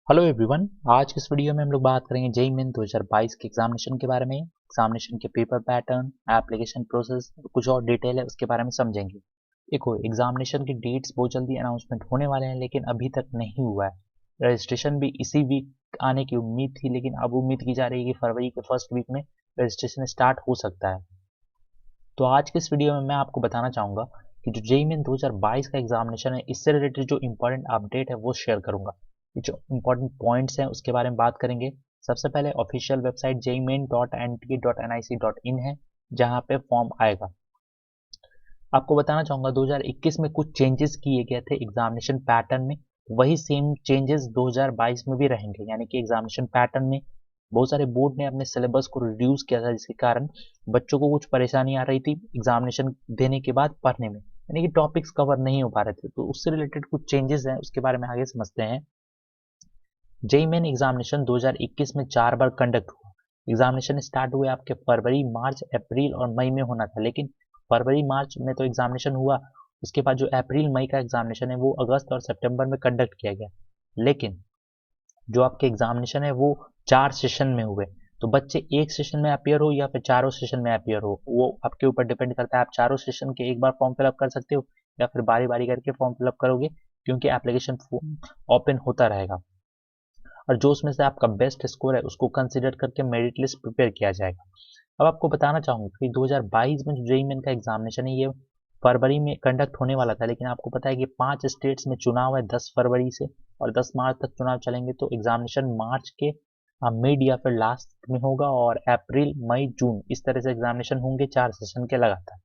Hello everyone. आज के इस वीडियो में हम लोग बात करेंगे जेईई मेन 2022 के एग्जामिनेशन के बारे में। एग्जामिनेशन के पेपर पैटर्न, एप्लीकेशन प्रोसेस, कुछ और डिटेल है उसके बारे में समझेंगे। देखो, एग्जामिनेशन की डेट्स बहुत जल्दी अनाउंसमेंट होने वाले हैं, लेकिन अभी तक नहीं हुआ है। रजिस्ट्रेशन भी इसी वीक आने की उम्मीद थी, लेकिन अब उम्मीद की जा रही है कि फरवरी के फर्स्ट वीक में रजिस्ट्रेशन स्टार्ट हो सकता है। तो आज के इस वीडियो में मैं आपको बताना चाहूंगा कि जो जेईई मेन 2022 का एग्जामिनेशन है, इससे रिलेटेड जो इंपॉर्टेंट अपडेट है वो शेयर करूंगा। ये जो इंपॉर्टेंट पॉइंट्स हैं उसके बारे में बात करेंगे। सबसे पहले ऑफिशियल वेबसाइट jeimain.nta.nic.in है, जहां पे फॉर्म आएगा। आपको बताना चाहूंगा 2021 में कुछ चेंजेस किए गए थे एग्जामिनेशन पैटर्न में। वही सेम चेंजेस 2022 में भी रहेंगे, यानी कि एग्जामिनेशन पैटर्न में बहुत सारे बोर्ड ने अपने सिलेबस को रिड्यूस किया था, जिसके कारण बच्चों को कुछ परेशानी आ रही थी एग्जामिनेशन देने के बाद पढ़ने में, यानी कि टॉपिक्स कवर नहीं हो पा रहे थे। तो उससे रिलेटेड कुछ चेंजेस हैं, उसके बारे में आगे समझते हैं। जेईई मेन एग्जामिनेशन 2021 में 4 बार कंडक्ट हुआ। एग्जामिनेशन स्टार्ट हुए आपके फरवरी, मार्च, अप्रैल और मई में होना था, लेकिन फरवरी मार्च में तो एग्जामिनेशन हुआ। उसके बाद जो अप्रैल मई का एग्जामिनेशन है वो अगस्त और सितंबर में कंडक्ट किया गया। लेकिन जो आपके एग्जामिनेशन है वो 4 सेशन में हुए। तो बच्चे एक सेशन में अपियर हो या फिर चारों सेशन में अपियर हो, वो आपके ऊपर डिपेंड करता है। आप चारों सेशन के एक बार फॉर्म फिलअप कर सकते हो या फिर बारी बारी करके फॉर्म फिलअप करोगे, क्योंकि एप्लीकेशन ओपन होता रहेगा। और जो उसमें से आपका बेस्ट स्कोर है उसको कंसिडर करके मेरिट लिस्ट प्रिपेयर किया जाएगा। अब आपको बताना चाहूंगा कि 2022 में जो जेईई मेन का एग्जामिनेशन है ये फरवरी में कंडक्ट होने वाला था, लेकिन आपको पता है कि 5 स्टेट्स में चुनाव है 10 फरवरी से, और 10 मार्च तक चुनाव चलेंगे। तो एग्जामिनेशन मार्च के मिड या फिर लास्ट में होगा, और अप्रैल, मई, जून इस तरह से एग्जामिनेशन होंगे 4 सेशन के लगातार।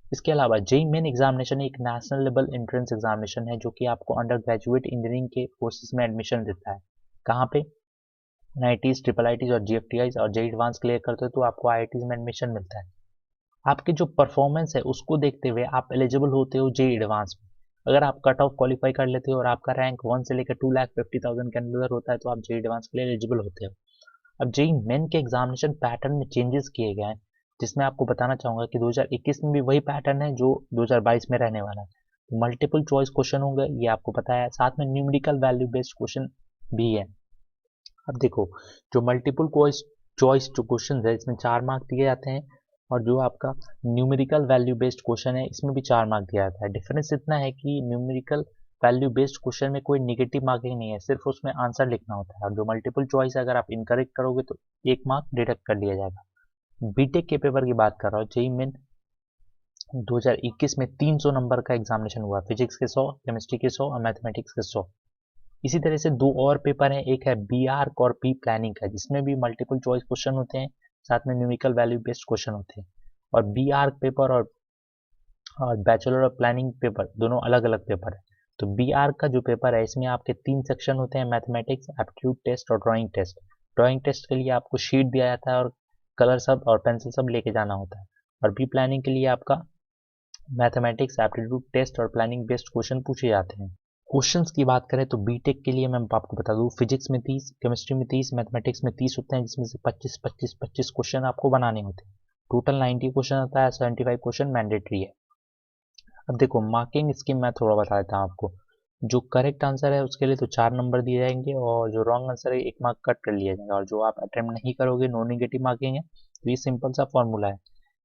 इसके अलावा जेईई मेन एग्जामिनेशन एक नेशनल लेवल एंट्रेंस एग्जामिनेशन है, जो कि आपको अंडर ग्रेजुएट इंजीनियरिंग के कोर्सेज में एडमिशन देता है। कहाँ पे? आईआईटीज, ट्रिपल आईटीज और जीएफटीआईज, और जेईई एडवांस क्लियर करते हो तो आपको आईआईटीज में एडमिशन मिलता है। आपकी जो परफॉर्मेंस है उसको देखते हुए आप एलिजिबल होते हो जेईई एडवांस में। अगर आप कट ऑफ क्वालिफाई कर लेते हो और आपका रैंक 1 से लेकर 2,50,000 के अंदर होता है, तो आप जेईई एडवांस के लिए एलिजिबल होते हो। अब जेईई मेन के एग्जामिनेशन पैटर्न में चेंजेस किए गए हैं, जिसमें आपको बताना चाहूंगा कि 2021 में भी वही पैटर्न है जो 2022 में रहने वाला है। मल्टीपल चॉइस क्वेश्चन होंगे, ये आपको पता है। साथ में न्यूमेरिकल वैल्यू बेस्ड क्वेश्चन भी है। अब देखो, जो मल्टीपल चॉइस जो क्वेश्चन है इसमें 4 मार्क दिए जाते हैं, और जो आपका न्यूमेरिकल वैल्यू बेस्ड क्वेश्चन है इसमें भी 4 मार्क दिया जाता है। डिफरेंस इतना है कि न्यूमेरिकल वैल्यू बेस्ड क्वेश्चन में कोई निगेटिव मार्किंग नहीं है, सिर्फ उसमें आंसर लिखना होता है। और जो मल्टीपल चॉइस है, अगर आप इनकरेक्ट करोगे तो 1 मार्क डिडक्ट कर लिया जाएगा। बीटेक के पेपर की बात कर रहा हूँ। जेईई मेन 2021 में 300 नंबर का एग्जामिनेशन हुआ। फिजिक्स के 100, केमिस्ट्री के 100 और मैथमेटिक्स के 100। इसी तरह से 2 और पेपर हैं, एक है बी आर्क और बी प्लानिंग का, जिसमें भी मल्टीपल चॉइस क्वेश्चन होते हैं, साथ में न्यूमेरिकल वैल्यू बेस्ड क्वेश्चन होते हैं। और बी आर्क पेपर और बैचलर ऑफ प्लानिंग पेपर दोनों अलग अलग पेपर है। तो बी आर्क का जो पेपर है इसमें आपके 3 सेक्शन होते हैं, मैथमेटिक्स, एप्टीट्यूड टेस्ट और ड्राइंग टेस्ट। ड्राइंग टेस्ट के लिए आपको शीट दिया जाता है और कलर सब और पेंसिल सब लेके जाना होता है। और बी प्लानिंग के लिए आपका मैथमेटिक्स, एप्टीट्यूड टेस्ट और प्लानिंग बेस्ड क्वेश्चन पूछे जाते हैं। क्वेश्चंस की बात करें तो बीटेक के लिए मैं आपको बता दूं, फिजिक्स में 30, केमिस्ट्री में 30, मैथमेटिक्स में 30 होते हैं, जिसमें से 25 क्वेश्चन आपको बनाने होते हैं। टोटल 90 क्वेश्चन आता है, 75 क्वेश्चन मैंडेटरी है। अब देखो, मार्किंग स्कीम मैं थोड़ा बता देता हूँ आपको। जो करेक्ट आंसर है उसके लिए तो 4 नंबर दिए जाएंगे, और जो रॉन्ग आंसर है 1 मार्क कट कर लिया जाएगा, और जो आप अटेम्प्ट नहीं करोगे नो नेगेटिव मार्किंग है। तो ये सिंपल सा फॉर्मूला है।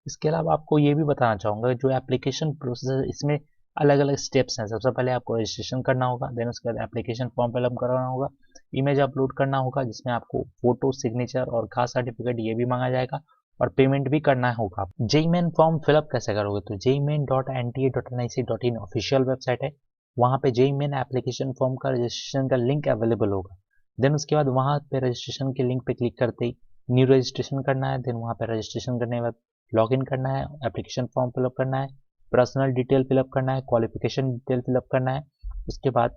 इसके अलावा आपको ये भी बताना चाहूंगा, जो एप्लीकेशन प्रोसेस है इसमें अलग अलग स्टेप्स हैं। सबसे पहले आपको रजिस्ट्रेशन करना होगा, देन उसके बाद एप्लीकेशन फॉर्म फिलअप कराना होगा, इमेज अपलोड करना होगा जिसमें आपको फोटो, सिग्नेचर और कास्ट सर्टिफिकेट ये भी मांगा जाएगा, और पेमेंट भी करना होगा। जेईई मेन फॉर्म फिलअप कैसे करोगे? तो jeimain.nta.nic.in ऑफिशियल वेबसाइट है। वहां पे जेईई मेन एप्लीकेशन फॉर्म का रजिस्ट्रेशन का लिंक अवेलेबल होगा। देन उसके बाद वहां पे रजिस्ट्रेशन के लिंक पे क्लिक करते ही न्यू रजिस्ट्रेशन करना है। देन वहां पे रजिस्ट्रेशन करने के बाद लॉगिन करना है, एप्लीकेशन फॉर्म फिलअप करना है, पर्सनल डिटेल फिलअप करना है, क्वालिफिकेशन डिटेल फिलअप करना है। उसके बाद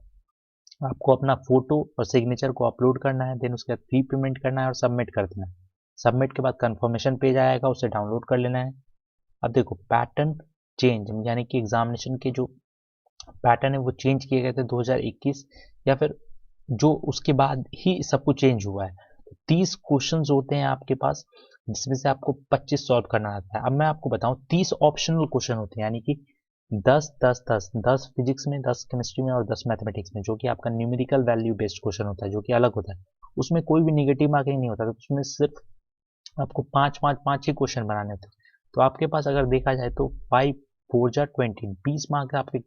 आपको अपना फोटो और सिग्नेचर को अपलोड करना है। देन उसके बाद फी पेमेंट करना है और सबमिट कर देना है। सबमिट के बाद कंफर्मेशन पेज आएगा, उसे डाउनलोड कर लेना है। अब देखो, पैटर्न चेंज, यानी कि एग्जामिनेशन के जो पैटर्न है वो चेंज किए गए थे 2021, या फिर जो उसके बाद ही सब कुछ चेंज हुआ है। 30 क्वेश्चंस होते हैं आपके पास, जिसमें से आपको 25 सॉल्व करना आता है। अब मैं आपको बताऊं, 30 ऑप्शनल क्वेश्चन होते हैं, यानी कि 10 फिजिक्स में, 10 केमिस्ट्री में और 10 मैथमेटिक्स में, जो कि आपका न्यूमेरिकल वैल्यू बेस्ड क्वेश्चन होता है, जो कि अलग होता है। उसमें कोई भी निगेटिव मार्किंग नहीं होता, तो उसमें सिर्फ आपको पाँच ही क्वेश्चन बनाने होते हैं। तो आपके पास अगर देखा जाए तो 5 4 जा 20, 20 मार्क्स आपके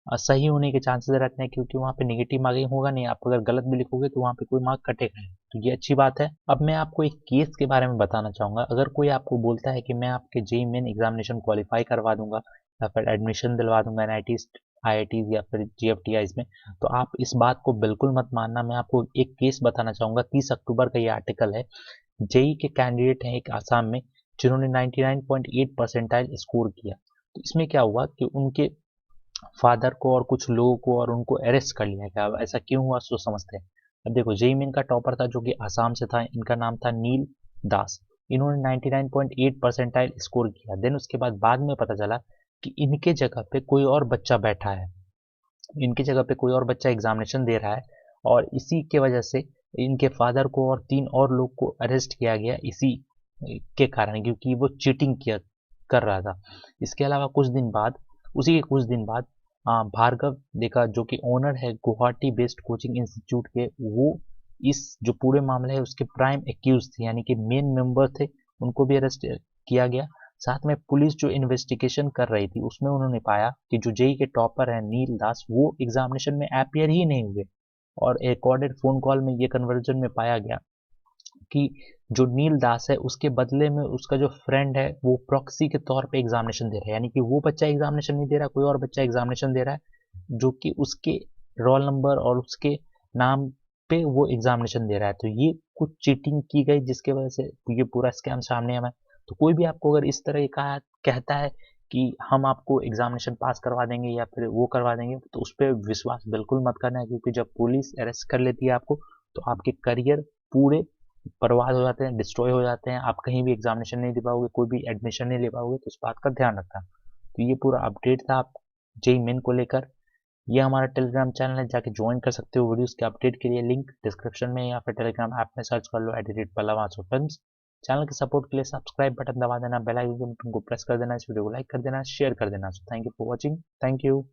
सही होने के चांसेस रहते हैं, क्योंकि वहाँ पे नेगेटिव मार्किंग होगा नहीं। आप अगर गलत भी लिखोगे तो वहाँ पे कोई मार्क कटेगा नहीं, तो ये अच्छी बात है। अब मैं आपको एक केस के बारे में बताना चाहूँगा। अगर कोई आपको बोलता है कि मैं आपके जेईई मेन एग्जामिनेशन क्वालिफाई करवा दूंगा या फिर एडमिशन दिलवा दूंगा एनआईटीज, आईआईटीज या फिर जीएफटीआईज में, तो आप इस बात को बिल्कुल मत मानना। मैं आपको एक केस बताना चाहूँगा। 30 अक्टूबर का ये आर्टिकल है। जेईई के कैंडिडेट हैं एक आसाम में, जिन्होंने 99.8 परसेंटाइल स्कोर किया। तो इसमें क्या हुआ कि उनके फादर को और कुछ लोगों को और उनको अरेस्ट कर लिया गया। अब ऐसा क्यों हुआ सो समझते हैं। अब देखो, जेईई मेन का टॉपर था जो कि आसाम से था, इनका नाम था नील दास। इन्होंने 99.8 परसेंटाइल स्कोर किया। देन उसके बाद में पता चला कि इनके जगह पे कोई और बच्चा बैठा है, इनकी जगह पे कोई और बच्चा एग्जामिनेशन दे रहा है, और इसी के वजह से इनके फादर को और 3 और लोग को अरेस्ट किया गया इसी के कारण, क्योंकि वो चीटिंग किया कर रहा था। इसके अलावा कुछ दिन बाद, उसी के कुछ दिन बाद, भार्गव देखा जो कि ओनर है गुवाहाटी बेस्ड कोचिंग इंस्टीट्यूट के, वो इस जो पूरे मामले है उसके प्राइम एक्यूज थे, यानी कि मेन मेंबर थे, उनको भी अरेस्ट किया गया। साथ में पुलिस जो इन्वेस्टिगेशन कर रही थी उसमें उन्होंने पाया कि जो जेई के टॉपर है नील दास, वो एग्जामिनेशन में अपियर ही नहीं हुए। और रिकॉर्डेड फोन कॉल में ये कन्वर्जन में पाया गया कि जो नील दास है उसके बदले में उसका जो फ्रेंड है वो प्रॉक्सी के तौर पे एग्जामिनेशन दे रहा है, यानी कि वो बच्चा एग्जामिनेशन नहीं दे रहा, कोई और बच्चा एग्जामिनेशन दे रहा है, जो कि उसके रोल नंबर और उसके नाम पे वो एग्जामिनेशन दे रहा है। तो ये कुछ चीटिंग की गई, जिसके वजह से ये पूरा स्कैम सामने आया है। तो कोई भी आपको अगर इस तरह का कहता है कि हम आपको एग्जामिनेशन पास करवा देंगे या फिर वो करवा देंगे, तो उस पर विश्वास बिल्कुल मत करना है, क्योंकि जब पुलिस अरेस्ट कर लेती है आपको, तो आपके करियर पूरे बर्बाद हो जाते हैं, डिस्ट्रॉय हो जाते हैं। आप कहीं भी एग्जामिनेशन नहीं दे पाओगे, कोई भी एडमिशन नहीं ले पाओगे। तो इस बात का ध्यान रखना। तो ये पूरा अपडेट था आप जेई मेन को लेकर। ये हमारा टेलीग्राम चैनल है, जाके ज्वाइन कर सकते हो वीडियोस के अपडेट के लिए। लिंक डिस्क्रिप्शन में या फिर टेलीग्राम ऐप में सर्च कर लो @pallavasu films। चैनल के सपोर्ट के लिए सब्सक्राइब बटन दबा देना, बेल आइकन को प्रेस कर देना, इस वीडियो को लाइक कर देना, शेयर कर देना। So thank you for watching. Thank you.